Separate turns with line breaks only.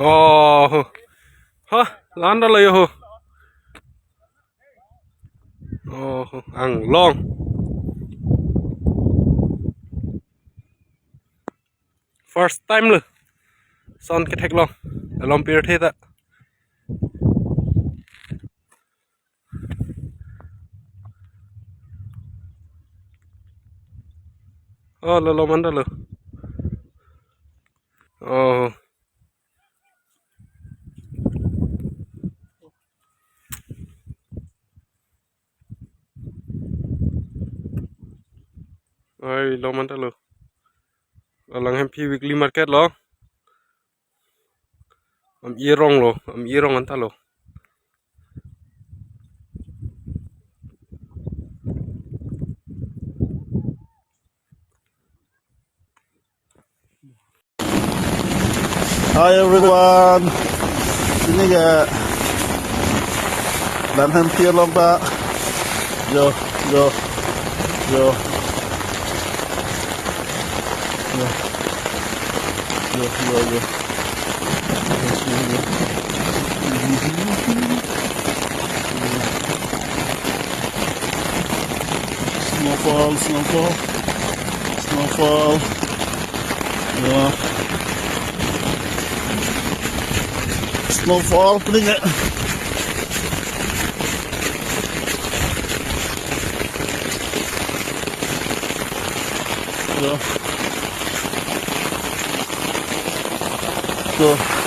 Oh, hả? Lan đó lấy hả? Oh, anglong. First time luôn. Son cái thạch long. Long period thế đó. Oh, lo manda lo. Oh. Ay, lo manda lo. Langhemphi weekly market lo. Am irong anta lo.
Hi everyone. Sini ke langhemphi long Pak. Yo. Yo. Yo. Yo. Yo. Yo. Yo. Snowfall, snowfall, snowfall. Yeah. Snowfall, pening ya. Tuh.